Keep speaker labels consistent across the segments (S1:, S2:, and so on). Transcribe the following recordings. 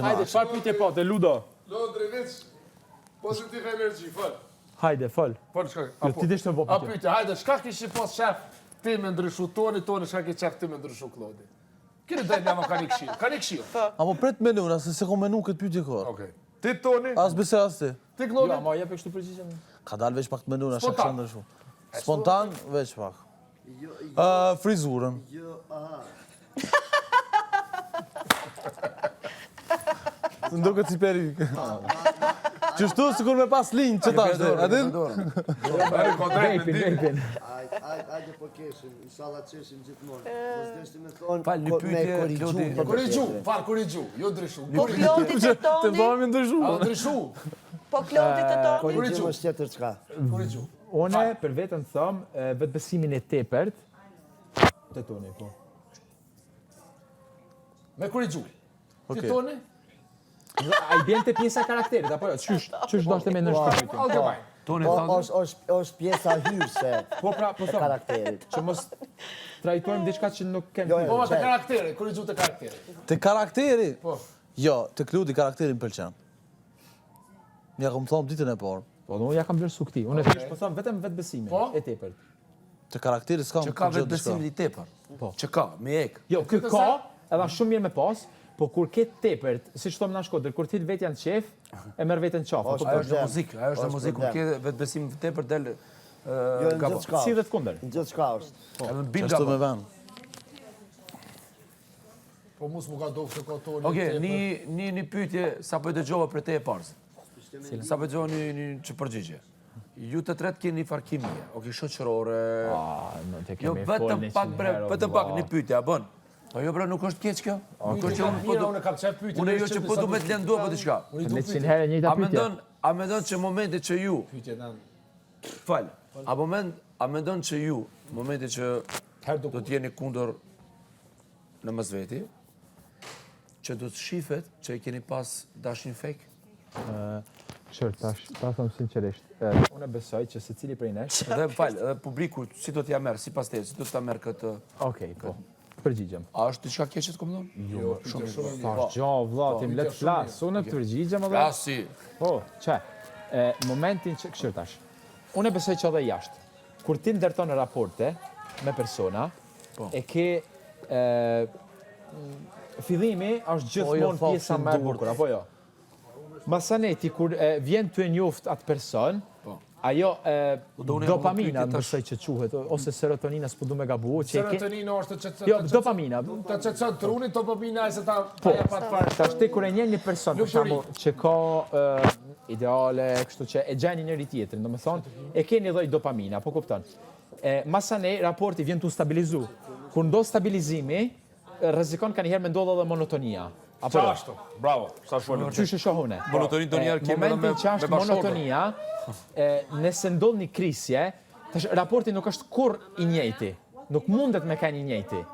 S1: Hajde, çfarë pyetje po, te Ludo?
S2: Lodrinic, pozitiv energji, fal.
S1: Hajde, fol.
S2: Po çka?
S1: Jo, ti dish të po
S2: A
S1: pyetje.
S2: pyetje, hajde, çka kishi pas shef ti me ndryshu toni, çka ke qef ti me ndryshu Klodi? Kini dojnë jam ka një këshill. Ka një këshill.
S3: Apo pret menun, asë se ko menu këtë pyetje kohë.
S2: Okej. Ti Toni,
S3: As bese as ti.
S2: ti Klodi.
S1: Jo, ma jep kështu përgjigjem.
S3: Ka dalë veç pak të menun, ashtë
S2: Spontan.
S3: kështë ndryshu. Spontan, veç pak. Frizurën. Së ndoket si perikë. Qështu si kur me pas linjë që ta shte, adin?
S2: Ai kodrejt me di.
S1: Vapin.
S4: Ajde po keshim, inshallah qeshim gjithmonë. Mos deshti me thonë,
S5: Fal, një pyetje, Klodi.
S2: Korrigju, fal korrigju, jo ndryshu.
S6: Po Klodi të
S3: Të
S6: toni,
S3: bëhemi ndryshu.
S2: A ndryshu?
S6: po Klodi të toni.
S4: korrigju është tjetër çka.
S2: Korrigju.
S1: Une për vetën thëm, vetë besimin e tepërt te Toni, po.
S2: Me korrigju. Ti
S3: Okej.
S2: Toni?
S1: A i bjen te pjesa e karakterit, apo jo? Qysh do të me ndërshkruajtje?
S2: Allgemein.
S5: Toni
S4: Po
S5: thonë,
S4: është pjesa hyrëse
S1: Po pra, po
S4: e
S1: thëm,
S4: karakterit.
S1: që mos trajtojmë diçka që nuk
S4: Jo,
S1: kemë.
S4: jo.
S2: Po, te karakteri, korrigju te karakteri.
S3: Të karakteri?
S2: Po.
S3: Jo, të Kludi karakterin pëlqen. Ja kom thonë ditën e parë.
S1: Po, unë ja kam vlerësu këti. Unë thjesht po them vetëm vetë besimin
S2: Po?
S1: e tepërt.
S3: Të karakteri s'kam
S5: që ka
S3: përgjigje
S5: vetë besimin i tepër.
S1: Po.
S5: Që ka, me ek.
S1: Jo, ky ka, edhe shumë mirë me pas, po kur ke tepërt, siç thonë na Shkodër, kur ti vetë janë qef, e merr veten qafë.
S4: Është
S5: Ajo është
S4: problem.
S5: muzikë, ajo është
S4: Është
S5: muzikë, kur ke vetë besim tepër del
S4: Jo, në
S5: gabo.
S4: gjithë shka.
S1: Si dhe të kundër.
S4: Në gjithë shka është.
S5: Edhe bil
S3: Qështu me
S5: gabo.
S3: ven.
S2: Po mos më ka doftë se ka Toni.
S5: Okej, një pyetje sapo e dëgjova për te e parë. Sapo dëgjova një që përgjigje. Ju të tretë keni far kimie, okej, shoqërore.
S1: Në te
S5: Jo,
S1: kemi
S5: vetëm pak bre, vetëm pak një pyetje, a bën? Po jo bre, nuk është keq kjo. Nuk është që unë po
S2: Unë kam çfarë pyetje.
S5: unë jo që po du me të lëndu apo diçka.
S2: Unë do
S1: 100 herë njëjta pyetje.
S5: A mendon që momenti që ju,
S2: pyetje nan.
S5: fal, a mendon që ju, momenti që
S2: Herë
S5: do të jeni kundër në mësveti, që do të shifet që i keni pas dashin fake?
S1: Qërë, ta thëmë sinqerisht. Unë besoj që se cili prej nesh...
S5: Edhe fal, edhe publiku, si do t'ja merë, si pas te, si do t'ja merë këtë...
S1: Okej, po. Përgjigjem.
S5: A është diçka keqe të komendon?
S2: Jo, shumë mirë.
S1: Tash gjo, vlla, tim let flas. Unë të përgjigjem edhe.
S5: Klasi.
S1: Po, çe. Momentin që këshir tash. Unë besoj që edhe jashtë. Kur ti ndërton raporte me persona, e ke fillimi është gjithmonë pjesa më e bukur, apo jo? Masaneti kur vjen ty e njoft atë person, ajo dopamina besoj që quhet, ose serotonina, s'po du me gabu, që e ke...
S2: Serotonina është që
S1: Jo, dopamina.
S2: ta çetson trunin, dopamina e se ta ja pat fare.
S1: Tash ti kur e njen një person, për shembull, që ka ideale, kështu që e gjeni njëri tjetrin, domethënë e ke një lloj dopamina, po kupton. Masane raporti vjen tu stabilizu. Kur ndo stabilizimi, rrezikon kanjëherë me ndodh edhe monotonia. Apo jo?
S2: Ashtu. Bravo. Sa shumë.
S1: Qysh e shohune?
S5: Monotonin do njerë kemi edhe
S1: Momentin që është monotonia, nëse ndodh një krisje, tash raporti nuk është kur i njëjti. Nuk mundet me kanë i njëjti.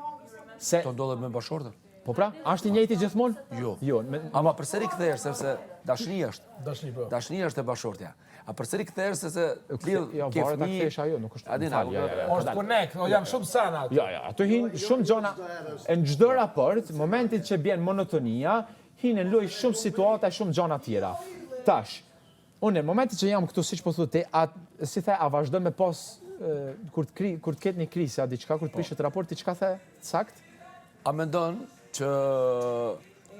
S1: Se
S5: Të ndodhet me bashortën?
S1: po pra, është i njëjti gjithmonë?
S5: Jo.
S1: Jo,
S5: Ama përsëri kthehesh sepse dashnia është.
S2: Dashni po.
S5: Dashnia është e bashortja. A përsëri kthehesh sepse lidh
S1: jo,
S5: ke
S1: varet ta
S5: fëmijë.
S1: kthesh ajo, nuk është.
S5: Adina,
S1: Fal, jo, jo, jo,
S2: Është punek, jam shumë sana aty.
S1: Jo, ato hin shumë gjona në çdo raport, momentin që bjen monotonia, hinë në loj shumë situata e shumë gjona tjera. Tash, unë në momentin që jam këtu siç po thotë, si the, a vazhdo me pas kur të ketë një krizë, diçka kur të prishet raporti, çka the sakt?
S5: A mendon që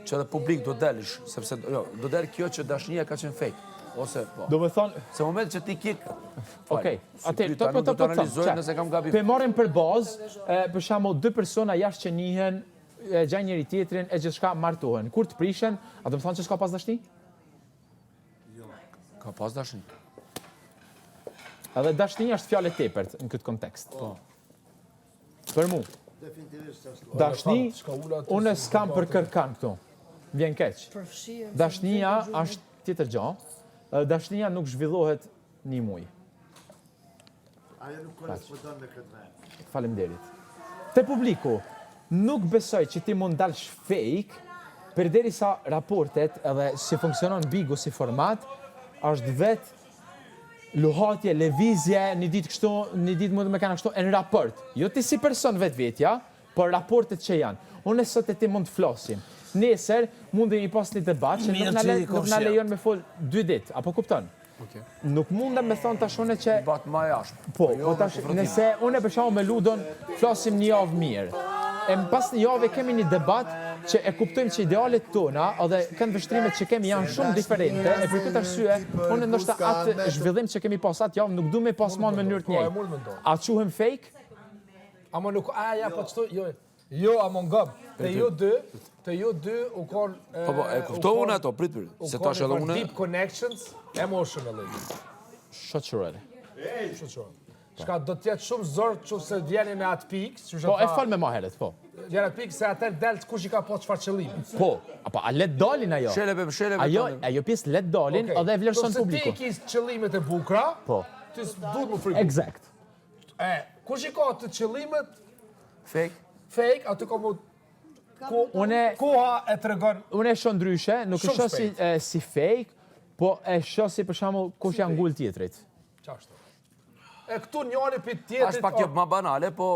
S5: edhe publik do delësh, sepse jo, do del kjo që dashnia ka qenë fake, ose po.
S1: Do me thonë,
S5: Se moment që ti kik,
S1: okej, atë
S5: nuk do të analizoj nëse kam gabim.
S1: Pe marrim për bazë, për shembull, dy persona jashtë që njihen, e gjajnë njëri tjetrin, e gjithçka martohen. Kur të prishen, a do të thonë që s'ka pas dashni?
S5: Ka pas dashni.
S1: Edhe dashnia është fjalë e tepërt në këtë kontekst. Po. Për mu,
S4: Definitivisht ashtu.
S1: dashni, unë s'kam për kërkan këtu. Vjen keq. Dashnia është tjetër gjë. Dashnia nuk zhvillohet një muj.
S4: Ajo nuk korrespondon me këtë vend.
S1: Faleminderit. Te publiku, nuk besoj që ti mund dalsh fake, përderisa raportet edhe si funksionon Bigu si format, është vetë luhatje, lëvizje, një ditë kështu, një ditë mund të me kanë kështu, në raport. Jo ti si person vetë vetja, por raportet që janë. Unë sot e ti mund të flosim. nesër mundi një pas një debat që nuk na lejon me fol 2 ditë, apo kupton? Nuk mundem me thonë tashone që...
S5: Bat ma jashtë.
S1: Po, tash, nëse unë për shkakun me Ludon flasim një javë mirë. E pas një javë kemi një debat që e kuptojmë që idealet tona edhe kënd vështrimet që kemi janë shumë diferente, e për këtë arsye unë ndoshta atë zhvillim që kemi pas atë javë nuk du me pas në mënyrë të njëjtë. A quhem fake?
S2: Ama nuk, ja, po qëto, jo, ama ngëm. Te ju dy u konë...
S5: Po, e kuptohu unë ato, prit, se tash edhe unë...
S2: Deep connections, emotionally.
S1: Shoqërore.
S2: Shka do t'jetë shumë zorë që se vjeni në atë pikë.
S1: Po, e fal me ma heret, po.
S2: Vjeni atë pikë se atër delë kush i ka po çfarë qëllimi.
S1: Po, apo a let dalin ajo?
S5: Sheleve.
S1: Ajo pjesë let dalin edhe e vlerëson publiku.
S2: Se ti kis qëllimet e bukra,
S1: Po.
S2: ti duhet më friku.
S1: Exact.
S2: Kush i ka të qëllimet
S5: Fake,
S2: aty ka mu...
S1: Koha
S2: e tregon...
S1: Unë e shoh ndryshe, nuk e shoh si fake, po e shoh si për shembull kush janë ngul tjetrit.
S2: Qashtu. E këtu njëri për tjetrit...
S5: Ashtë pak jep ma banale, po...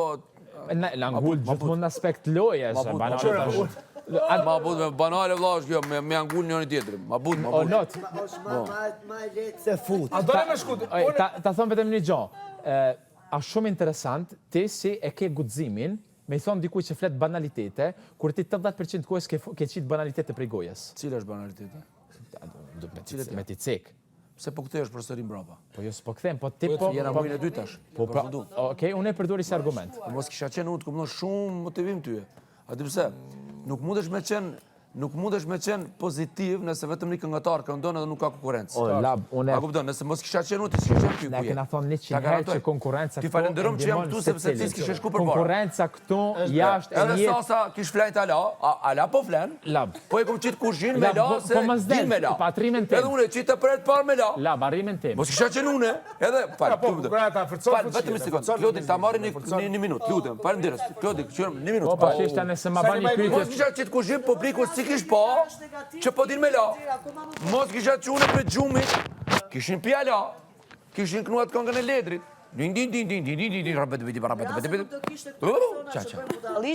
S1: Na ngul gjithmonë në aspekt loje, se banale.
S5: Ma bud me banale vla është kjo, me angull njëri tjetëri. Ma bud.
S1: O not.
S4: Ma e letë se fut.
S2: A do me shkuti?
S1: Ta thon vetëm një gjë. A shumë interesant, ti si e ke guximin, me i thonë dikuj që flet banalitete, kur ti 80% kohës ke qitë banalitete prej gojës.
S5: Cila është banalitete?
S1: Me ti cek.
S5: Se po këtë është përsëri mbrapa.
S1: Po jo s'po kthem, po ti po...
S5: Jena mujnë e dy tash.
S1: Po pra, okej, unë e përdori si argument.
S5: Mos kisha qenë unë të këmë shumë motivim tyje. A di pse? Nuk mundesh me qenë pozitiv nëse vetëm një këngëtar këndon edhe nuk ka konkurrencë.
S1: O, lab, unë...
S5: A kupton, nëse mos kisha qenë unë, ti s'kisha qenë ty
S1: Ne kena thonë 100 herë që konkurenca këtu...
S5: Ti falenderoj që jam këtu sepse ti s'kishe shku përpara.
S1: Konkurenca këtu jashtë e
S5: edhe Sasa kish flajt ala po flen.
S1: Lab.
S5: Po e kom qitë kushin me la se din me la.
S1: Pa trimen tem.
S5: Edhe unë qitë për të parë me la.
S1: Lab, arrimen tem.
S5: Mos kisha qenë unë, edhe fal.
S2: Vetëm
S5: një sekondë. Klodi, ta marrin një minutë, lutem. Faleminderit. Klodi, qyrëm një minutë.
S1: Po shishta nëse ma bani pyetje.
S5: Mos kisha qitë kushin publiku si kish pa, që po din me la. Mos kisha qune për gjumit, kishin pjala, kishin knuat këngën e ledrit.
S6: Ali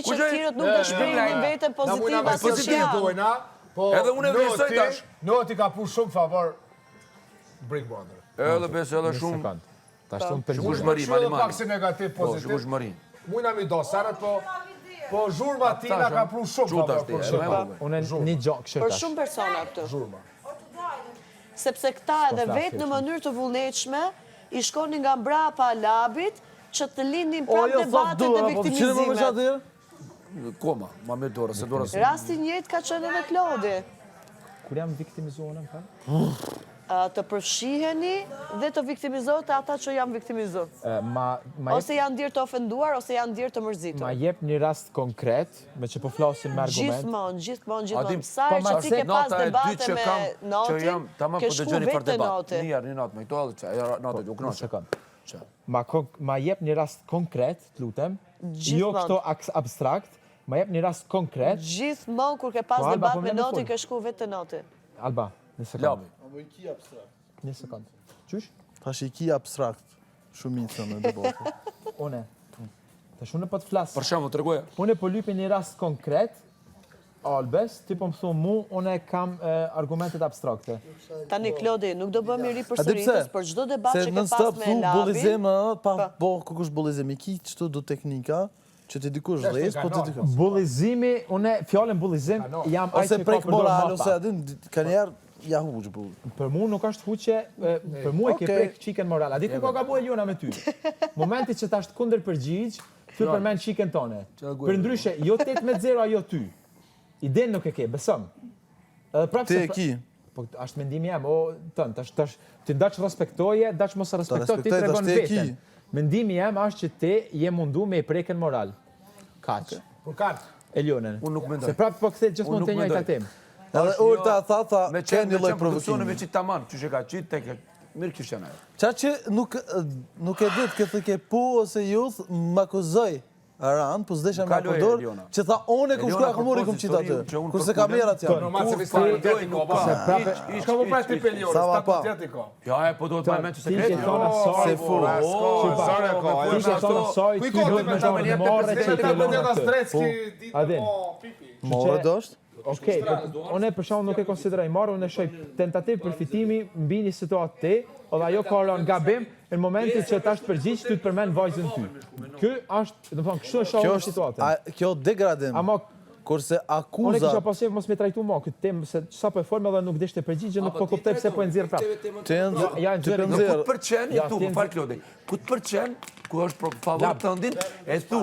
S6: që tjirët nuk të shprejnë vetën pozitiva social.
S5: Edhe unë e vlerësoj tash.
S2: Noti ka pu shumë favor Big Brother.
S5: Edhe besë edhe shumë...
S1: Tash të më
S5: Shkushmëri, malimani.
S2: Pak si negativ, pozitiv.
S5: Shkushmëri.
S2: Mujna mi do sarët, po zhurma tina ka pru shumë favor.
S1: Unë një gjokë kështë
S6: Për
S1: tash.
S6: shumë persona këtu.
S2: Zhurma.
S6: Sepse këta edhe vetë në mënyrë të vullnetshme i shkonin nga mbrapa labit që të lindin prap debatet e viktimizimet.
S5: Koma, ma me dorë, se dorë se...
S6: Rasti njëjtë ka qenë edhe Klodi.
S1: Kur jam viktimizuar në fal?
S6: Të përfshiheni dhe të viktimizohet ata që janë viktimizuar. Ose janë ndirë të ofenduar, ose janë ndirë të mërzitur.
S1: Ma jep një rast konkret, me që po flasim me argument.
S6: Gjithmonë. Sa e që ti ke pas debate me Notin, ke shku vetë të Noti.
S5: Një natë me këto edhe Noti, u knoqe.
S1: Ma jep një rast konkret, të lutem, jo këto abstrakt, ma jep një rast konkret.
S6: Gjithmonë kur ke pas debat me Notin, ke shku vetë të Noti.
S1: Alba, një sekundë. Një sekundë. Qysh?
S3: Tash i ki abstrakt shumicën e debatit.
S1: Une. Tash unë po të flasë.
S5: Për shembull, tregoja.
S1: Unë po lypi një rast konkret, Albes, ti po më thunë mu, unë kam argumentet abstrakte.
S6: Tani, Klodi, nuk do bëmi ri përsëritës për çdo debat që ke pas me Labin.
S3: Bullizim, pa bo kush bullizim, i ki qëtu do teknika, që ti dikush dhes, po ti dikush.
S1: Bullizimi, une fjallën bullizim, jam ajë
S3: ose
S1: që ka
S3: prek
S1: përdor
S3: moral,
S1: mapa.
S3: ose adin, ka njerë, ja huqë, bu.
S1: Për mu nuk është huqe, për mu e ke prek qiken moral. A di ku ka bu e ljona me ty? Momenti që ta është kunder përgjigj, ty përmen qiken tone. Për ndryshe, jo 8-0, ajo ty. Iden nuk e ke, besëm.
S3: Ti e ki.
S1: Po, është mendimi jam, o tënë, ti ndaq respektoje, ndaq mos respektoj, ti tregon veten. Mendimi jam është që ti je mundu me i preken moral. Kaq.
S2: Por kaq.
S1: Elionën.
S5: Unë nuk mendoj.
S1: Se prapë po kthehet gjithmonë te njëjta temë.
S3: Edhe Urta tha, kendi lloj provokimi.
S5: Me qitë tamam, që që ka qitë, tek mirë kishtë janë ajo.
S3: Qa që nuk e dit këtë ke pu ose juth, më akuzoj Aran, po s'desha me përdor, që tha one kum shkuja kumuri kum qitë atë. Kurse kamerat janë.
S2: Normal se vistari dojnë, nuk ba. Shka po pra 3 milionë,
S3: Sa pa.
S2: 7 i ka.
S5: Ja, po do të me që sekret.
S1: Ti thona
S3: Se fu.
S2: Sare ka.
S1: Ti që thona soj, ty do me të morre që i të lona të.
S2: Strecki, ditë po pipi.
S3: Morë dosht?
S1: Okej, unë për shkak nuk e konsideroj marrë, unë e shoh tentativë përfitimi mbi një situatë te, edhe ajo ka rënë gabim në momentin që tash përgjigj ty të përmend vajzën ty. Ky është, do të thonë, kështu e shoh situatën.
S3: Kjo degradim.
S1: Ama
S3: Kurse
S1: unë kisha
S3: akuza...
S1: pasur mos me trajtu më këtë temë se sa po e formë edhe nuk deshte përgjigje, nuk po kuptoj pse po e nxjerr prapë. Ja,
S3: Të
S1: nxjerr.
S3: nxjerr.
S5: Ku të përqen, e tu, më falë Klodi, ku të përqen, ku është favor tëndin, e tu,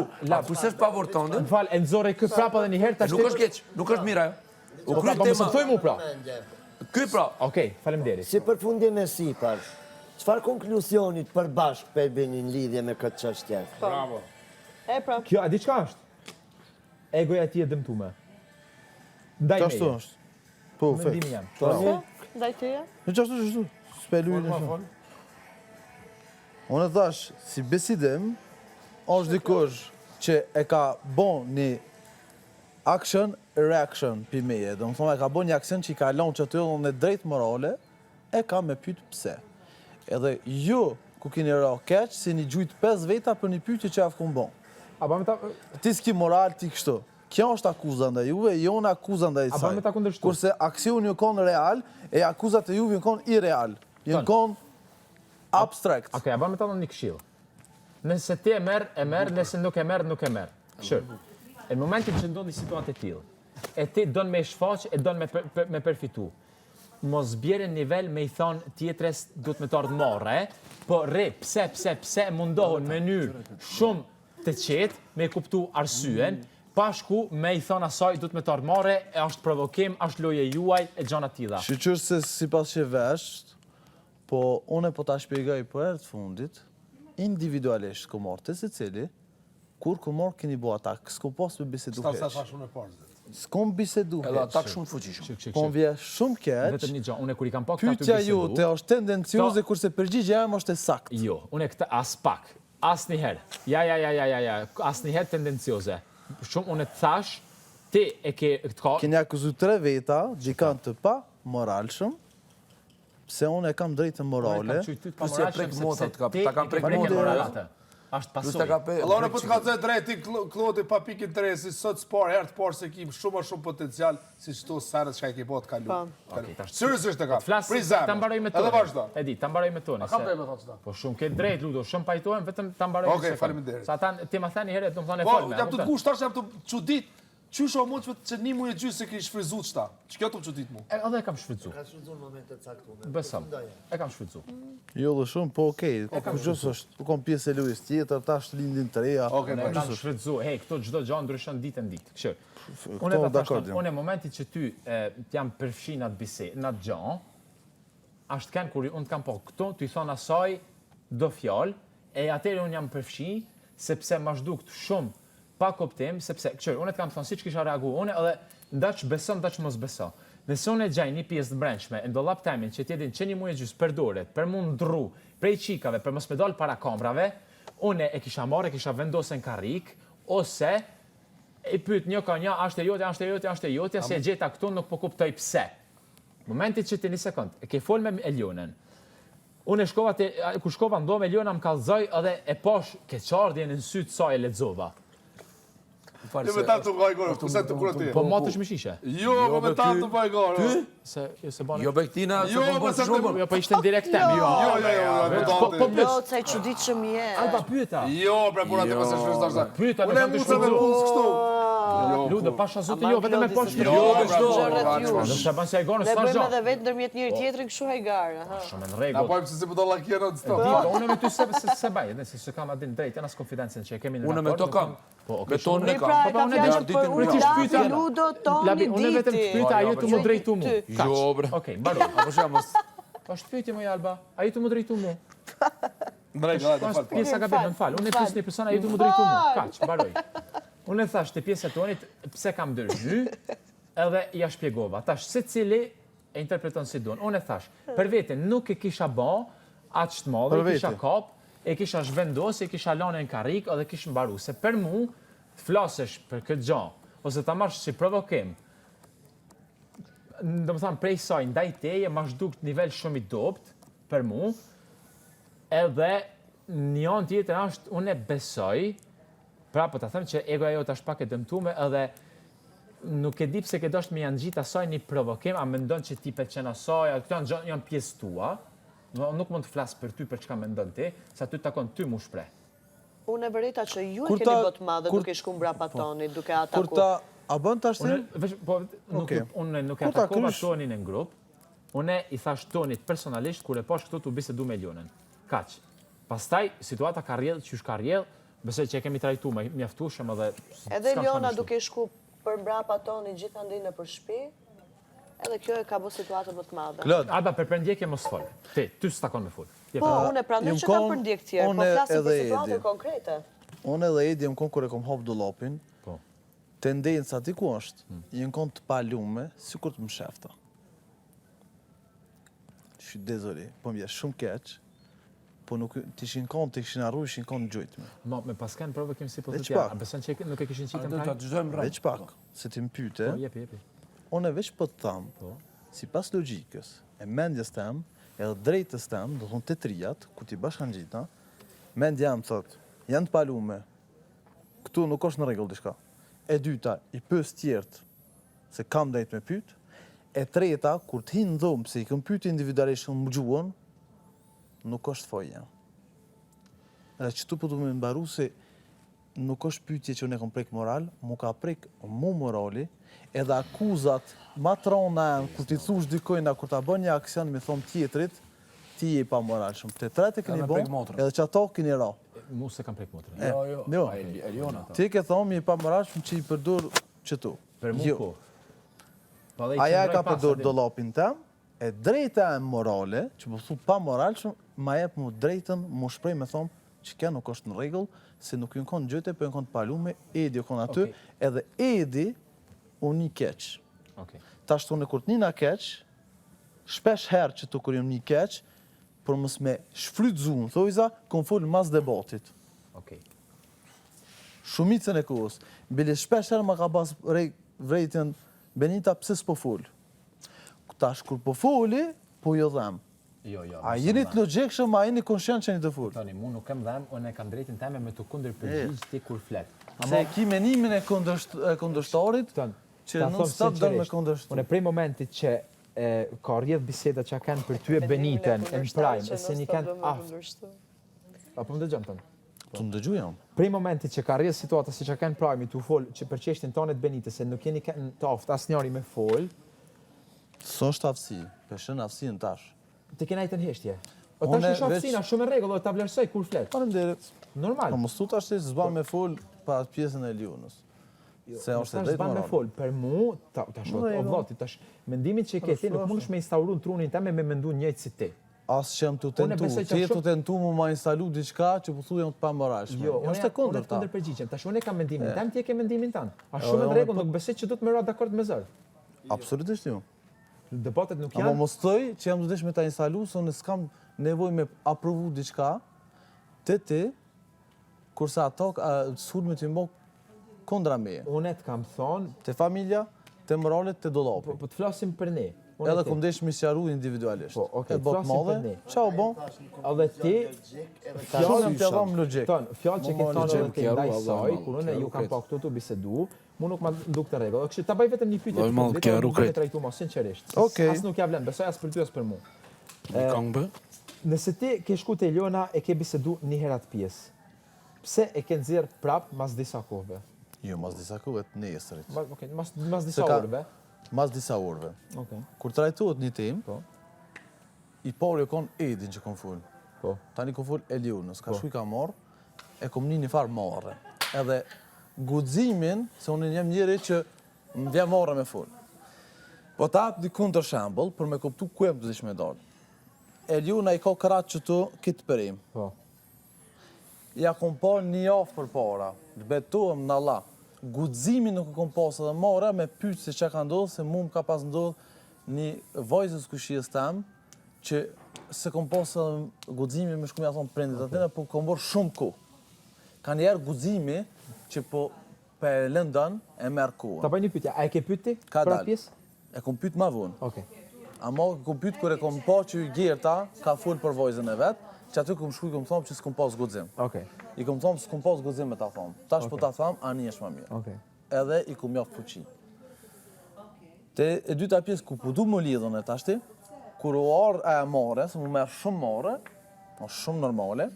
S5: ku s'është favor tëndin,
S1: M'fal, e nxorë kë prapë edhe një herë tash.
S5: nuk është keq, nuk është mira ajo. U
S1: Po
S5: kry
S1: mos më
S5: tema,
S1: thuj mu pra.
S5: ky pra,
S1: Okej, faleminderit.
S4: Si përfundim e sipër, çfarë konklusionit përbashkë për bëni në lidhje me këtë çështje?
S2: Bravo.
S6: E pra,
S1: Kjo a diçka është? Egoja ti e dëmtume. Ndaj
S3: Qashtu
S1: meje.
S3: është. Po,
S1: Mendimi
S3: fek.
S1: jam.
S6: se, ndaj tyje?
S3: Qashtu. Spelu në shumë. Unë thash, si besidim, është dikush që e ka bon një action, reaction për meje. Do më thonë, e ka bon një aksion që i ka lonë që të në drejt morale, e ka me pytë pse. Edhe ju, ku kini ra keq, si një gjujt 5 veta për një pyetje që afkun bon.
S1: A ba me ta...
S3: Ti s'ki moral, ti kështu. Kjo është akuza ndaj juve, jo në akuza ndaj
S1: A
S3: saj.
S1: ba me ta kundërshtu?
S3: Kurse aksioni ju konë real, e akuzat e juve ju konë irreal. Ju konë abstrakt.
S1: Okej, a ba me ta në një këshill. Nëse ti e merr, nëse nuk e merr, nuk e merr. Kështu. Në momentin që ndodhi situatë e tillë, e ti don me shfaq, e don me përfitu. Mos bjerë në nivel me i thonë tjetres duhet me të ardhë morre, po pse mundohen në mënyrë shumë të qetë me kuptu arsyen, pashku me i thonë asaj duhet me të ardhë morre, e është provokim, është loje juaj, e gjana tilla.
S3: Shqyqyr se si pas që vesht, po une po ta shpjegoj për herë të fundit, individualisht ku morë të se cili, kur ku morë keni bo atak, s'ko pas me bisedu
S2: Sa
S3: heq.
S2: shumë e parë.
S3: S'kom bisedu
S5: edhe
S3: heq.
S5: atak shumë fuqishëm.
S3: Po më vje shumë keq,
S1: Vetëm një gjë, unë kur i kam pa këta ty
S3: pyetja
S1: bisedu,
S3: ju të është tendencioze kurse përgjigja jam është e sakt.
S1: jo, unë këta as pak, as njëherë, ja, as njëherë tendencioze. Shumë unë të thash, ti e ke këtë ka,
S3: Keni akuzu 3 veta, gjikant të pa, moralshëm, pse unë e kam drejtë morale,
S5: Plus e prek motat, ta kam prek
S1: motat.
S5: motat.
S1: Ashtë
S5: Plus ta ka
S1: pasoj.
S5: pe...
S2: Allah në po të kalëzoj drejti Klodi pa pik interesi, sot s'par, herë të parë se kim shumë potencial, si qëto sërët që ka i ke po të kalu. Seriosisht e ka,
S1: Flas,
S2: pri zemër.
S1: ta mbaroj me
S2: Edhe
S1: tonë.
S2: vazhdo.
S1: E di, ta mbaroj me tonë.
S2: Kam dhe me thonë qëta.
S1: Po shumë ke drejt, Ludo, shumë pajtojmë, vetëm ta mbaroj me
S2: Okej,
S1: sekond.
S2: faleminderit.
S1: Sa ata ti ma thani herë, do më thonë e
S2: Po,
S1: folme.
S2: jam të të gusht, tash jam të qudit. Qysho mund që një muaj e gjysë se ki shfryzut qëta. Që kjo të qudit mu?
S1: Edhe e kam shfrytzu.
S4: Ka shfrytzuar në momente të caktuara.
S1: Besëm. E kam shfrytzu.
S3: jo dhe shumë, po okej, ku gjës është, u kom pjesë e lujës tjetër, tash lindin të reja.
S2: Okej,
S1: E kam shfrytzu. Hej, këto çdo gjë ndryshon ditën ditë. Kështu. Unë
S3: Këto
S1: ta thash,
S3: dakord jam.
S1: unë në momentin që ty jam përfshi në atë bisedë, në atë gjë, ashtë kanë kur unë të kam po këto, ty thon asaj do fjalë, e atëherë unë jam përfshi sepse më zhdukt shumë pa kuptim, sepse unë të kam thonë siç kisha reagu unë edhe ndaç beson, ndaç mos beso. Nëse unë e gjaj një pjesë të brendshme në dollap timin që ti din që një muaj e gjys përdoret për mund ndrru prej çikave për mos me dal para kamrave, unë e kisha marrë, kisha vendosur në karrik ose e pyet një ka një, është e jotja, se e gjeta këtu nuk po kuptoj pse. Momentit që ti një sekund, e ke fol me Elionën. Unë ku shkova ndo me Eliona më kallëzoj edhe e pash keqardhjen në sy të saj e lexova.
S2: Jo me ta të vajgore, përse të kërë ti.
S1: Po matësh më shishe.
S2: Jo, me ta të vajgore.
S1: Se bane.
S5: Jo Bektina, se
S2: Jo,
S5: po
S2: po
S5: bën
S2: se
S5: shumë.
S1: Jo, po ishte në direkt tem.
S2: Jo,
S1: Po
S6: Jo, ca i çuditshëm je.
S1: Alba pyeta.
S2: Jo, bre, pura ti mëse shfryzdosh.
S1: Pyeta,
S2: Unë e
S1: kam të
S2: musa me
S1: shfrytzu.
S2: pulës kështu.
S1: Ludo, pasha zotë jo, vetëm me poshtë.
S2: Jo,
S6: Jo,
S2: vazhdo.
S6: gjërat
S1: Do
S6: jush.
S1: të ban se e gonë
S6: Ne
S1: s'ka
S6: bëjmë
S1: gjë.
S6: edhe vetë ndërmjet njëri tjetrin kështu hajgar.
S1: Shumë në
S2: Na
S1: rregull.
S2: pojmë se si pëdo lakjera në
S1: Di,
S2: stop.
S1: po unë me ty se baj, edhe se kam adin drejt, janë as konfidencën që e kemi në
S5: Unë me to kam.
S1: Po,
S5: Me tonë e
S6: Mi pra
S5: kam.
S6: e ka
S1: unë e
S6: flasur
S1: di
S6: për
S1: ditën,
S6: Ulafi,
S1: pyeta.
S6: Ludo, Toni,
S1: Labi, unë vetëm
S6: Diti.
S1: pyeta ajo të më drejtu mu.
S5: Jo, bre.
S1: Okej, mbaroj.
S5: Apo shja mos...
S1: Po është pyetje më Alba, ajo të më drejtu mu.
S2: Në rregull, hajde,
S1: Po
S2: fal.
S1: është pjesa gabim, më fal. Unë e pyes një person ajo të më drejtu mu. Kaç, mbaroj. Unë e thash te pjesa tonit pse kam ndërhy, edhe ja shpjegova. Tash secili e interpreton si don. Unë e thash, për veten nuk e kisha bë atë të madh, e kisha kap, e kisha zhvendos, e kisha lënë në karrik edhe kish mbaru se për mu të flasësh për këtë gjë ose ta marrësh si provokim. Do të them prej saj ndaj teje më zhdukt nivel shumë i dobët për mu. Edhe një anë tjetër është unë e besoj, pra po ta them që egoja jote është pak e dëmtuar edhe nuk e di pse ke dashur me janë gjithë asaj një provokim, a mendon që ti pëlqen asaj, a këto janë pjesë tua. Nuk mund të flas për ty për çka mendon ti, sa ty takon ty mu shpreh.
S6: Unë e vërita që ju e keni botë madhe duke shku mbrapa tonit, duke ataku.
S3: Kur ta a bën tash ti?
S1: Unë nuk e atakova Tonin në grup. Unë i thash Tonit personalisht kur e pash këtu tu bisedu me Elionën. Kaq. Pastaj situata ka rrjedh, çysh ka rrjedh, besoj që e kemi trajtuar mjaftueshëm edhe.
S6: Edhe Eliona duke shku për mbrapa Tonit gjithandej nëpër shtëpi, edhe kjo e ka bërë situatën më të madhe.
S1: Alba për përndjekje mos fol. Ty s'takon me fol.
S6: Po, unë e pranoj që kam përndjek tjerë, po flasim për situatën konkrete.
S3: Unë edhe Edi më kon kur e kom hap dollapin.
S1: Po.
S3: Tendenca ti ku është? Jën kon të palume, sikur të më shefta. Shi désolé, po më shumë keq. Po nuk t'ishin kon, t'ishin arru, ishin kon gjujtme.
S1: Me paskan provokim si po
S3: Veç
S1: thotë ja,
S3: pak.
S1: a beson që nuk e kishin qitën
S5: Do ta
S1: praj?
S5: dëgjojmë rreth.
S3: Veç pak, se ti më pyete,
S1: Po, jepi.
S3: unë veç po të tham,
S1: Po.
S3: sipas logjikës, e mendjes tem, edhe drejtës tem, do thonë të trijat, ku ti bashkan gjitha, mendja më thot, janë të palume, këtu nuk është në rregull diçka. E dyta, i pës tjertë, se kam drejt me pyet. E treta, kur t'hin në dhomë, se i këm pyet individualisht më gjuën, nuk është foja. Edhe qëtu po du me mbaru se nuk është pyetje që unë e kom prek moral, mu ka prek mu morali, edhe akuzat ma trona janë, kur ti thush dikojna, kur ta bën një aksion me thonë tjetrit, ti je pa moral shumë. Te tretë keni
S5: me
S3: bon,
S5: prek motrën.
S3: edhe që ato keni ra.
S1: Mu se kam prek motrën.
S3: Jo.
S5: Eliona.
S3: Ti ke thonë mi pa moral shumë që i përdur qëtu.
S1: Për mu
S3: Jo.
S1: po. Po dhe i
S3: Aja e
S1: qëndroj
S3: ka
S1: pas,
S3: përdur
S1: a di.
S3: dollapin tem, e drejta e morale, që po thu pa moral shumë, ma jep mu drejtën, mu shprej me thonë që kjo nuk është në rregull, se nuk ju në konë gjëte, po ju në konë palume, Edi ju konë aty,
S1: Okej.
S3: edhe Edi unë një keq.
S1: Okej.
S3: Ta shtune kur t'nina keq, shpesh herë që të kur jëm një keq, për mës me shfrytzumë, thojza, kom full mas debatit.
S1: Okej.
S3: Shumicën e kohës. Bile shpesh herë ma ka pas vrejtjen Benita pse s'po full. Tash kur po fulli, po jo dhem.
S1: Jo.
S3: A jeni të logjikshëm, a jeni konshient që jeni të full?
S1: Toni, mu nuk kam dhem, unë e kam drejtën teme me të kundër përgjigj ti kur flet.
S3: Se ki menimin e kundërshtarit, që
S1: ta
S3: nuk
S1: them
S3: stop dërë me
S1: sinqerisht,
S3: kundërshtu.
S1: unë prej momentit që ka rrjedh biseda që kanë për ty e Benitën, në prime, e se një kanë aftë. Apo më dëgjon tonë?
S3: Tu më dëgju jam.
S1: Prej momentit që ka rrjedh situata si që kanë prime, tu fol që për çështjen tonë të Benitës, se nuk jeni kanë të aftë asnjëri me fol,
S3: Së është aftësi, peshën aftësin tash.
S1: ti kena i të nheshtje. O tash është aftësina, shumë e rregull, o ta vlerësoj kur flet.
S3: Faleminderit.
S1: Normal.
S3: Po mos tu tash se s'ban me fol pa pjesën e Elionës. Se është e
S1: Tash
S3: drejtë
S1: s'ban me
S3: moral.
S1: fol, për mu, tash o vllati, tash mendimin që ke ti nuk mundesh me instauru në trunin tëme me mendu njëjtë si ti.
S3: As që jam të tentu,
S1: besoj që
S3: ti je
S1: shumë-
S3: të tentu mu ma instalu diçka që po thu jam të pamoralshme.
S1: Jo,
S3: është e kundër ta.
S1: kundër përgjigjem. Tash unë kam mendimin tëm, ti e ke mendimin tan. A shumë në rregull, nuk besoj që do të më ra dakord me zër.
S3: Absolutisht jo.
S1: Debatet nuk
S3: Ama
S1: janë.
S3: mos thoj që jam të desh me ta instalu, se unë s'kam nevojë me aprovu diçka te ti, kurse ato sulme të më kundra meje.
S1: Unë të kam thonë,
S3: Te familja, te moralet, te dollapi.
S1: po të flasim për ne. Unë
S3: Edhe
S1: ti.
S3: kum desh me sqaru individualisht.
S1: Po, okej,
S3: E bot
S1: flasim për
S3: madhe.
S1: ne.
S3: Çao bon?
S1: Edhe ti,
S3: Fjalën të dhom logjik.
S1: fjalë që ke
S3: Mo
S1: thonë
S3: logjik,
S1: edhe ti ndaj saj, kur unë ju kam pa këtu të bisedu, mu nuk ma duk të rregull. Kështu ta bëj vetëm një pyetje.
S5: Lloj mall, kjo rrugë.
S1: trajtu më sinqerisht.
S3: Okej.
S1: As nuk ja vlen, besoj as për ty as për mua.
S5: Një këngë bë?
S1: Nëse ti ke shku te Elona e ke bisedu një herat pjesë, pse e ke nxjerr prap mas disa kohëve?
S3: Jo, mas disa kohë të nesërit.
S1: Okej, mas disa
S3: ka-
S1: orëve.
S3: Mas disa orëve.
S1: Okej.
S3: Kur trajtohet një temë,
S1: Po.
S3: i pari e kon Edin që kon fol.
S1: Po.
S3: Tani kon fol Elionës, ka shkuj ka marr, e kom një farë marrë. Edhe guximin, se unë jam njëri që më vjen marrë me fol. Po ta hap di kundër shembull për me kuptu ku jam të dish me dal. Eliona i ka kratë që tu kitë përim.
S1: Po.
S3: Ja kom pa një javë për para, betohem në Allah. Guximin nuk e kom pas edhe marrë me pyet se çka ka ndodhur, se mu më ka pas ndodhur një vajzës kushijës tam, që se kom pas edhe guximin me shkumja thonë prindit atyre, po kom bërë shumë kohë. Ka njerë guximi që po e lëndan e merë
S1: Ta
S3: kohën.
S1: bëj një pyetje, a e ke pyet ti?
S3: Ka
S1: Për atë
S3: dalë.
S1: pjesë?
S3: E kom pyet ma vonë.
S1: Okej.
S3: Ama kom pyet kur e kom pa që i Gerta ka fol për vajzën e vet, që aty kom shkuj kom thonë që s'kom pas guxim.
S1: Okej.
S3: I kom thonë s'kom pas guxim me ta thonë. Tash po ta tham, ani është më mirë.
S1: Okej.
S3: Edhe i kom jaftë fuqi. Te e dyta pjesë ku po du më lidhën e tashti, kur u ardh e more, se mu merr shumë more, është shumë normale,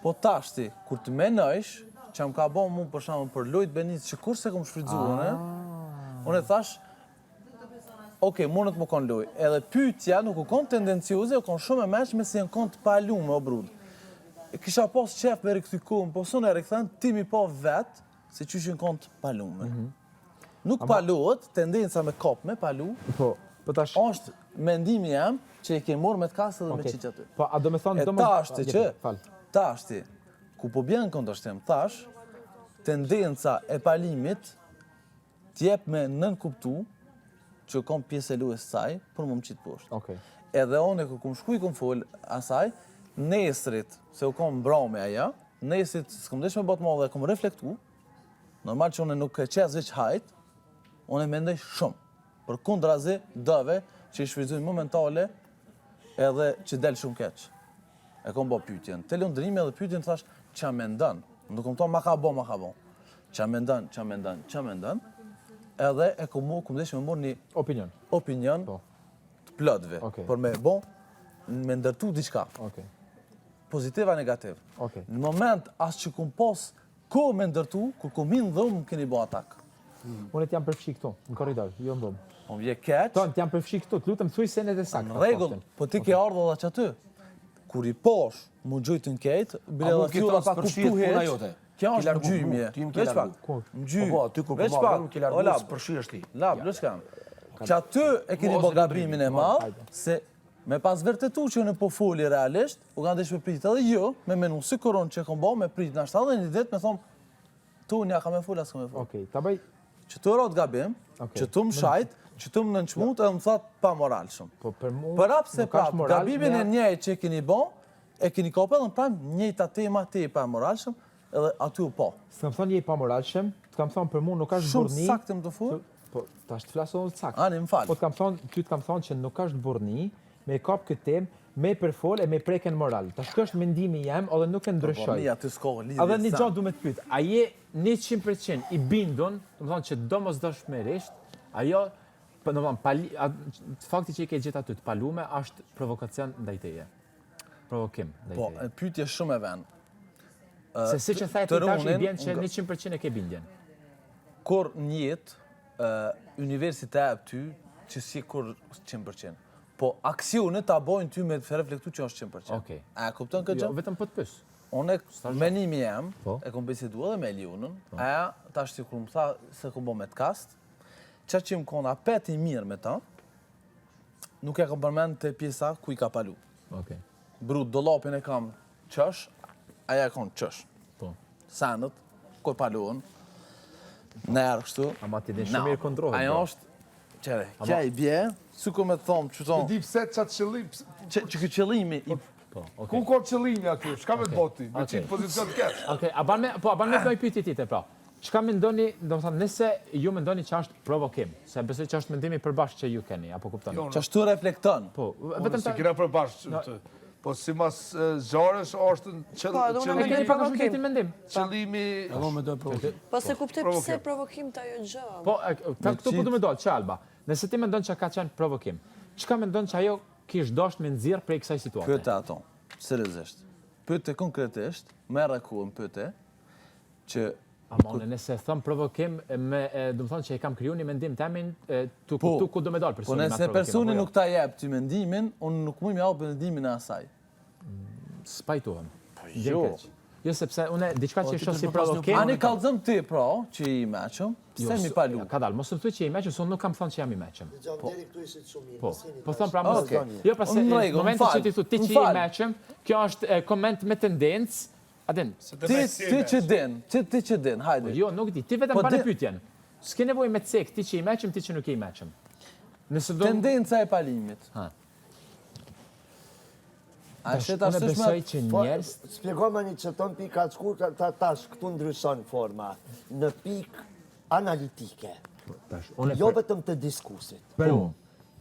S3: po tashti, kur të menojsh, që më ka bo mu për shembull për lojt Benis, që kur se kom shfrytzuar, unë e thash, okej, mundet më kon loj, edhe pyetja nuk u kon tendencioze, u kon shumë e mëshme se janë kon të palume o brud. Kisha pas qef me rikthykon, po sonë e rikthen, ti mi po vet, se qyshin kon të palume. Nuk paluhet, tendenca me kop me palu,
S1: Po tash.
S3: është mendimi jam që e ke morë me të kasë dhe me qiqë aty.
S1: Po, a do me thonë...
S3: E tashti që, tashti, ku po bjen këndërshtem, tash, tendenca e palimit t'jep me nën kuptu që kom pjesë e lues saj, për më qitë poshtë.
S1: Okej.
S3: Edhe one ku kum shkuj kum fol asaj, nesrit, se u kom mbrome aja, nesrit s'kom desh me bot më dhe kom reflektu, normal që une nuk e qes veç hajt, une mendoj shumë, për kundrazi dëve që i shfrytëzojnë momentale edhe që del shumë keq. E kom bo pyetjen. Te lëndrimi edhe pyetjen thash, qa me ndan? Nuk kom thonë ma ka bo. Qa me ndan, edhe e kom desh me mor një opinion të plotve, për me bo, me ndërtu diçka. Pozitiva, negativ. Në moment as që kom pos ko me ndërtu, kur kom minë dhëmë, më keni bo atak.
S1: Unë t'jam përfshi këtu, në korridor, jo në dhomë.
S3: Po vje keq.
S1: T'jam përfshi këtu, të lutëm thuj se në dhe sakë.
S3: Në regull, po ti ke ardhë dhe që aty. Kur i posh, mu gjujtë në kejtë, bile dhe fjura pa kuptu heq, kjo është më gjymje. Veç pak, më gjyj. Veç pak, lab, lëç kam. Që aty e keni bo gabimin e madhë, se me pas vërtetu që në po foli realisht, u kanë desh me prit edhe jo, me menu si koron që e kom bo, me prit në ashtë edhe një dit, me thomë, tu nja ka me fol, as ka me fol.
S1: Okej, ta bëj...
S3: Që tu rot gabim, që tu më shajt, që tu më nënçmut, edhe më thot pa moral shumë.
S1: Po për mu...
S3: Për apse prap, gabimin e njej që e keni bo, e keni kopë edhe në pram njejta tema te i pa moral shumë, edhe aty u po.
S1: Së kam thonë je pa moral shumë, të kam thonë për mu nuk është burni...
S3: Shumë saktë më të fur?
S1: Po, ta është të flasë edhe saktë.
S3: Ani, më falë.
S1: Po ty të kam thonë që nuk është burni, me kap këtë tem, me përfol e me preken moral. Ta shkë është mendimi jem, edhe nuk e ndryshoj. Edhe një gjatë du me të pytë, a je 100% i bindun, të më thonë që do mos dëshmerisht, ajo, fakti që i ke gjithë aty të palume, është provokacion ndajteje. Provokim ndajteje.
S3: Po, pyetje shumë e ven.
S1: Se si që thajt të tash i bjen që 100% e ke bindjen.
S3: Kur njët, universite e ty, që si kur 100%. Po aksionet ta bojnë ty me të reflektu që është 100%.
S1: Okej.
S3: A kupton këtë gjë?
S1: Jo, vetëm po të pys.
S3: Unë menimi jam, e kom bisedu edhe me Elionën, aja ta është kur më tha se kom bo me të kast, që që më kona pet i mirë me ta, nuk e kom përmend të pjesa ku i ka palu.
S1: Okej.
S3: Brut, dollapin e kam qësh, aja e kam qësh.
S1: Po.
S3: Sanët, ku e paluën, në erë kështu.
S1: Ama ti din shumë mirë kontrolë.
S3: Aja është, qere, kja i bje, su ku me të thomë, që tonë...
S2: Di pse qatë qëllim...
S3: Që këtë qëllimi...
S2: Ku ka qëllimi aty? Shka me të boti? Me qitë pozicion të kesh?
S1: Okej, a ban me të doj pyetje tite, pra. Çka mendoni, do të thonë, nëse ju mendoni që është provokim, se besoj që është mendimi përbashkë që ju keni, apo kuptoni?
S3: Që ashtu reflekton.
S1: Po,
S2: Vetëm se kena përbashkë. Po si mas zjarësh është
S1: e keni pak është këtë mendim.
S2: qëllimi...
S6: Po se kuptoj pse provokim të ajo gjë.
S1: Po, këtu po du me dojtë, që Alba, nëse ti mendon që ka qenë provokim, çka mendon që ajo kish dosht me nxirr prej kësaj situate?
S3: Pyete ato, seriozisht. Pyete konkretisht, merr akuën pyete që
S1: Amone, nëse thëm provokim, do më thonë që e kam kriju një mendim temin, tu ku do me dalë personi.
S3: Po nëse personi nuk ta jep ty mendimin, unë nuk mund m'jap mendimin e asaj.
S1: Spajtuhem.
S3: Jo.
S1: Jo, sepse une, diçka që shoh si provokim...
S3: Ani kallëzëm ti, pra, që i meqëm, se mi palu.
S1: Ka dalë, mos më thuaj që i meqëm, se unë nuk kam thënë që jam i meqëm.
S4: Deri këtu ishit shumë mirë.
S1: Po thëmë pra mos... Jo, pas se momenti që ti thu ti që i meqëm, kjo është koment me tendencë, adin...
S3: Ti që din, hajde.
S1: Jo, nuk di, ti vetëm bane pyetjen. S'ke nevojë me cek, ti që i meqëm, ti që nuk i meqëm.
S3: Tendenca e palimit.
S1: Unë besoj që njerës...
S4: Spjegojma një që tonë pika të shkur, tash këtu ndryshon forma. Në pikë analitike. Jo vetëm të diskusit.
S1: Për mu,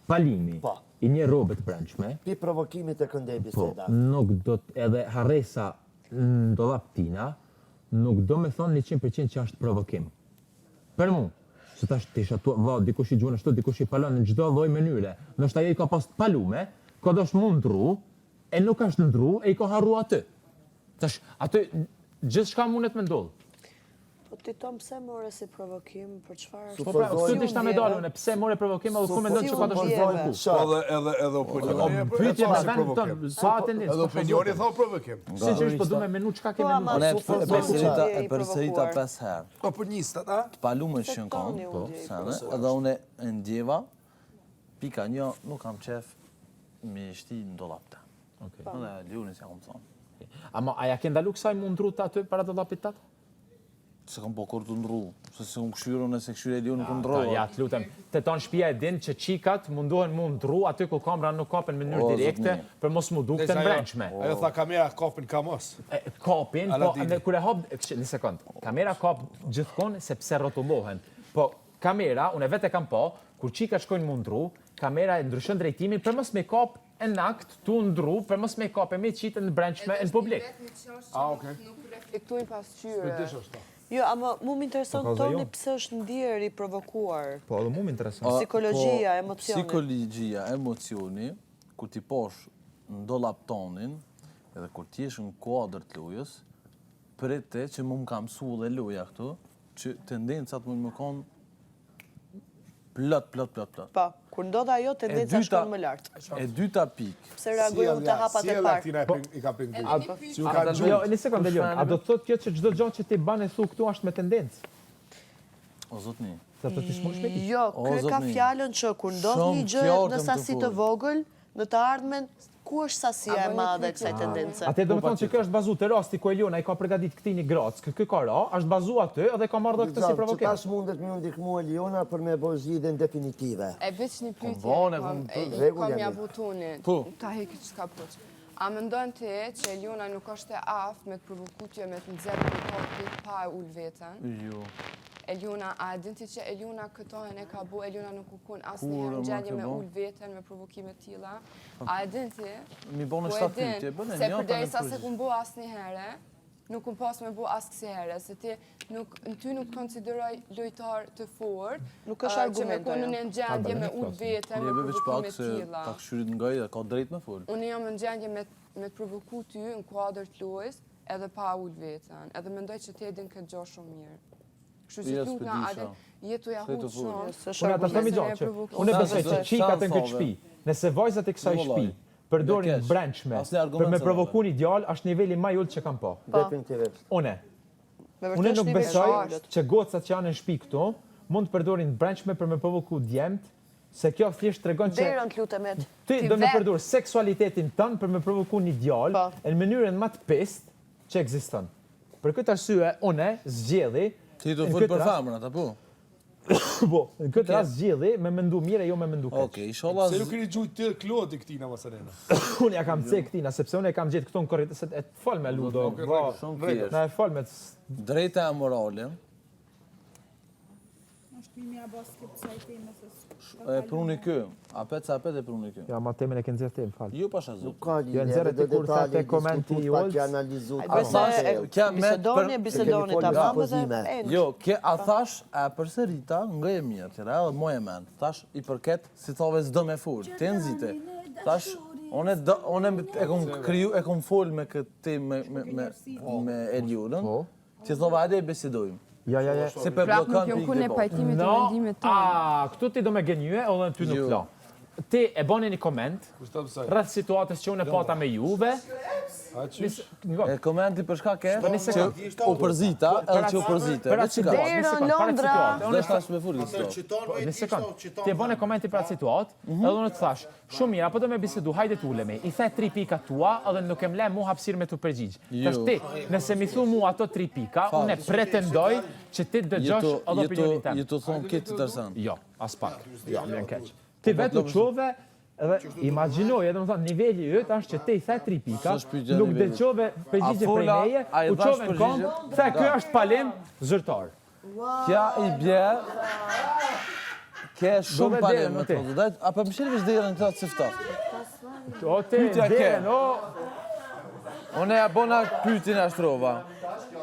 S1: palimi
S4: Po.
S1: i një robe të brendshme,
S4: Pi provokimit e këndej
S1: po,
S4: biseda.
S1: nuk do të edhe harresa në dollap tina, nuk do me thonë 100% që është provokim. Për mu, Se tash të isha dikush i gjuan ashtu, dikush i palon në çdo lloj mënyre. Ndoshta ai ka pas të palume, ka dosh mund ndru, e nuk është ndru, e i ka harru aty. Tash aty gjithçka mundet me ndodh.
S6: Po ti Tom, pse more si provokim, për çfarë?
S1: Po pra, këtë ishta me dalën, pse more provokim, edhe ku mendon që ka të shkojë.
S2: Edhe opinioni.
S1: Pyetje me vend ton, sa tendencë.
S2: Edhe opinioni thon provokim.
S1: Sinqerisht po do me menu çka ke menduar.
S3: Unë e përsërita 5 herë.
S2: Oponistat, a?
S3: Të palumën që në kam, edhe unë e ndjeva, pika 1, nuk kam qef me shti në dollapta. Edhe Leonis ja kom thonë.
S1: Ama a ja ke ndalu kësaj mu ndru të aty para dollapit tatë?
S3: Se kam po kur të ndru, se se kom këshyru nëse këshyre e Leoni ku ndru.
S1: Ja, të lutem, të tonë shtëpia e din që qikat mundohen mu ndru aty ku kamera nuk kapen në mënyrë direkte për mos mu duk të mbrëmshme.
S2: Ajo tha kamera kapin ka mos.
S1: Kapin, po kur e hap, një sekond, kamera kap gjithkohon sepse rrotullohen. Po kamera, unë vetë e kam po, kur qikat shkojnë mu ndru, kamera e ndryshon drejtimin për mos me kap në akt tu ndru, për mos me kap e me qitën në brendshme në publik.
S2: Okay.
S7: Nuk reflektojnë pasqyre.
S6: Jo, ama mu më intereson toni pse është ndjerë i provokuar.
S1: Po, edhe mu më intereson.
S6: Psikologjia, emocioni.
S3: Psikologjia, emocioni, kur ti posh në dollap tonin, edhe kur ti jesh në kuadër të lojës, prete që mu më kam mësu dhe loja këtu, që tendencat më konë plot.
S6: Pa, kur ndodh ajo, tendenca shkon më lart.
S3: E dyta pikë.
S6: Pse reagojnë te hapat e parë.
S2: I ka penguar.
S1: Jo, një sekondë, Leon, a do të thotë kjo që çdo gjë që ti bën e thu këtu është me tendencë?
S3: O zotni.
S1: Sa të ti smush me ti?
S6: Jo, ky ka fjalën që kur ndodh një gjë në sasi të vogël, në të ardhmen, ku është sasia e madhe e kësaj tendence?
S1: Atë do të thonë që kjo është bazuar te rasti ku Eliona i ka përgatitur këtij një gracë, ky ka ra, është bazuar aty edhe ka marrë këtë si provokim.
S4: Tash mundet më ndihmu Eliona për me bërë zgjidhjen definitive.
S7: E veç një pyetje, kam ja butonin, ta heki çka poç. A mendon ti që Eliona nuk është e aftë me të provokutje me të nxjerrë kontaktin pa ul veten?
S3: Jo.
S7: Eliona, a din ti që Eliona këtohen e ka bu, Eliona nuk u kun asnjëherë në gjendje me ul veten me provokime të tilla? A e din ti?
S3: Mi bënë shtatë pyetje, bënë
S7: se përderisa se kum bu asnjëherë, nuk kum pas me bu asnjëherë, se ti ty nuk konsideroj lojtar të fortë,
S6: nuk është argument.
S7: Që me kunën në gjendje me ul veten me provokime të tilla.
S3: Ta këshyrit nga i dhe ka drejt me fol.
S7: Unë jam në gjendje me të provoku ty në kuadër të lojës edhe pa ul veten, edhe mendoj që ti e din këtë gjë shumë mirë. Kështu që tu nga adhe, jetu ja hutë shumë.
S1: Unë ata themi gjatë, unë besoj që qikat e këtë shtëpi, nëse vajzat e kësaj shtëpi përdorin brendshme për me provoku një djalë, është niveli më i ulët që kam po.
S4: Definitivisht.
S1: Unë nuk besoj që gocat që janë në shtëpi këtu mund të përdorin brendshme për me provoku djemt, se kjo thjesht tregon që
S6: Derën të lutem
S1: ti do me përdor seksualitetin tënd për me provoku një djalë në mënyrën më të pestë që ekziston. Për këtë arsye, unë zgjedhi
S3: Ti do fol për famrat, apo?
S1: Po, në këtë rast zgjedhi me mendu mirë e jo me mendu keq.
S3: Okej, inshallah.
S2: Se nuk keni gjujt të Klodi këtina Masarena.
S1: Unë ja kam cek këtina, sepse unë e kam gjetë këtu në korritë, se e fol me Ludo. Na e fol me...
S3: Drejta e morale. E pruni kë, apet sa apet e pruni kë.
S1: Ja, ma temen e kënë zërë temë, falë.
S3: Ju pasha zot.
S4: Nuk ka
S1: Jo,
S4: lidhje,
S1: nxerrë
S4: do
S1: ti kur
S4: detale
S1: thatë komenti i
S4: diskutuar,
S1: Olds.
S4: që analizu.
S6: Bisedoni ta bëmë.
S3: Jo, ke a thash e përsërita nga e mirë, tjera edhe moj e men. Thash i përket si thove s'do me fol. Ti nxite. Thash unë e kom kriju e kom fol me këtë me Elionën. Ti thove hajde e bisedojmë.
S1: Ja.
S3: Se për
S7: Prap nuk
S3: blokon
S7: jom kun e
S3: pikë.
S7: pajtimit të vendimit tonë.
S1: Këtu ti do me gënjue, edhe ty nuk la. Ti e bani një koment, rreth situatës që unë e pata me juve.
S3: E komenti për shkak e që u përzita, edhe që u përzite.
S1: Për atë situatë,
S6: Londra.
S3: Dhe thash me fol këto.
S1: Një sekond, ti e bane komenti për atë situatë, edhe unë të thash, shumë mirë, apo do me bisedu, hajde t'ulemi, i the 3 pika tua, edhe nuk e mle mu hapësirë me t'u përgjigj. Tash ti, nëse mi thu mu ato 3 pika, unë e pretendoj që ti dëgjosh edhe opinionin tem.
S3: Je të thonë këtë të tërsan.
S1: Jo, as pak, jo, më keq. Ti vetë u qove, edhe imagjinoj, edhe më thonë, niveli ytë është që te i the 3 pika, nuk dëgjove përgjigje prej meje, u qove në kom, the kjo është palim zyrtar.
S3: Kja i bje, ke shumë
S1: Dove
S3: palim
S1: derën,
S3: me të a për mëshirë vishë derën të cifta.
S1: O te
S3: Pyetja ke.
S1: derën, o...
S3: Unë e bona pytin e ashtrova.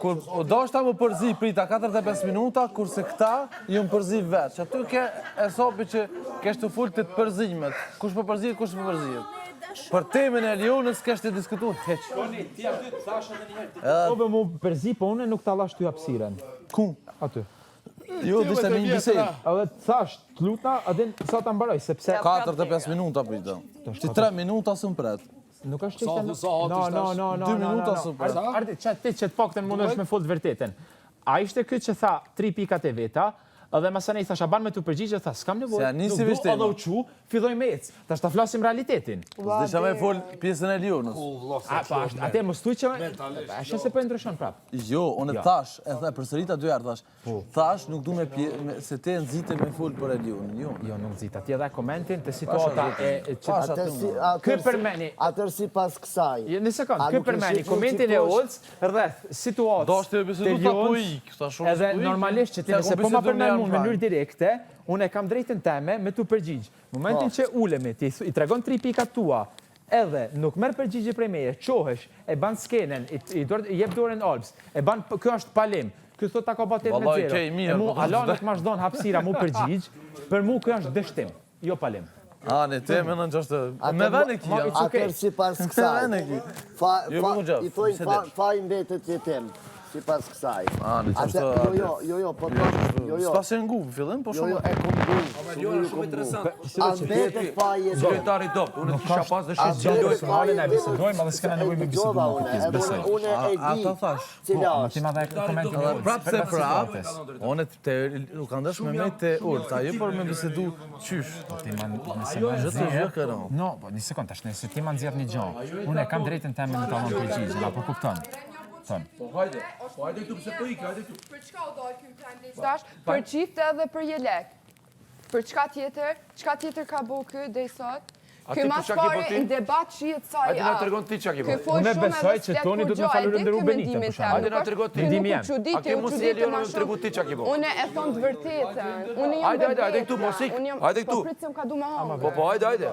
S3: kur do shta më përzi prita 45 minuta, kurse këta ju më përzi vetë. Që aty ke e sopi që kesh të full të përzimet. Kush për përzijet, kush për përzijet. Për temën e Lionës kesh të diskutuar heq.
S1: Ti aty të thash edhe një herë. Po më përzi, po unë nuk ta lash ty hapësiren.
S3: Ku?
S1: Aty.
S3: Jo, dishte me një bisedë.
S1: Edhe të thash, të luta, edhe sa ta mbaroj, sepse
S3: 45 minuta prita. Që 3 minuta së më pret.
S1: nuk është çështje.
S2: No.
S3: 2 minuta së pret.
S1: Ardi, që të paktën mundesh me fol të vërtetën. A ishte ky që tha 3 pikat e veta, edhe masanej thash, a ban me tu përgjigje, tha, s'kam nevojë.
S3: Se nisi vesh tema.
S1: Edhe u çu, filloj me ec. Tash ta flasim realitetin.
S3: S'desha me fol pjesën e Lionës.
S1: A pa, atë mos thuaj që është se po ndryshon prap.
S3: Jo, unë thash, e tha përsërita 2 herë thash. Thash nuk du me se te nxite me fol për e Lionën.
S1: Jo, nuk nxit. Atje dha komentin të situata e
S4: Ky
S1: përmeni.
S4: Atër si pas kësaj.
S1: Në sekond, ky përmeni komentin e Olc rreth situatës.
S3: Do është të bisedu ta po ik, tha shumë.
S1: Edhe normalisht që ti nëse po ma përmend në mënyrë direkte, unë e kam drejtën teme me tu përgjigj. Momentin që ulemi, ti i tregon 3 pikat tua, edhe nuk merr përgjigje prej meje, çohesh, e ban skenen, i jep dorën Alps, e ban kjo është palim. Ky thot ta ka bë 8-0. Mu ala nuk më don hapësira mu përgjigj, për mu kjo është dështim, jo palim.
S3: A, në temë në në gjështë... Me vene kia.
S4: Atër si pas kësaj.
S3: Me vene kia.
S4: I thojnë fa i mbetet që temë. Si pas kësaj.
S3: A, në gjështë...
S4: Jo, po
S3: S'pas e ngu, fillim, po shumë...
S4: e kom gu.
S5: Lionën shumë interesante.
S4: A mbetet fa i e do.
S5: Zyrtari top, unë të kisha pas dëshirë që
S1: Gjoj, halin e bisedojmë, edhe s'kena nevojë me bisedu më këtis, besoj.
S4: Unë e di
S3: Ata thash.
S4: cila
S1: Ti
S4: është.
S1: ma dhe komentin e Olc.
S3: Prap se prap, unë u ka ndesh me me të urta, jo por me bisedu qysh.
S1: Ti ma nëse ma
S3: Gjithë të gjë këra.
S1: No, po një sekund tash, nëse ti ma nxjerr një gjë, unë e kam drejtën teme me ta dhënë përgjigje, apo kupton? Thon.
S5: hajde këtu pëse po ikë, hajde këtu.
S7: Për çka u dal ky plan tash? Për çifte edhe për jelek. Për çka tjetër ka bëu ky deri sot? Ky mas pari në debat shihet sa
S5: Hajde na tregon ti çka ke bërë.
S1: Unë besoj që Toni do të më falë Rënder Benitën për shkak.
S5: Hajde na tregon ti.
S1: Ndihmë jam.
S5: A ke mos e Lionën të tregu ti çka ke bërë?
S7: Unë e them të vërtetën. Unë jam
S5: Hajde këtu mos ik. Hajde këtu.
S7: Po pritsim ka du me hanë.
S5: Po, hajde.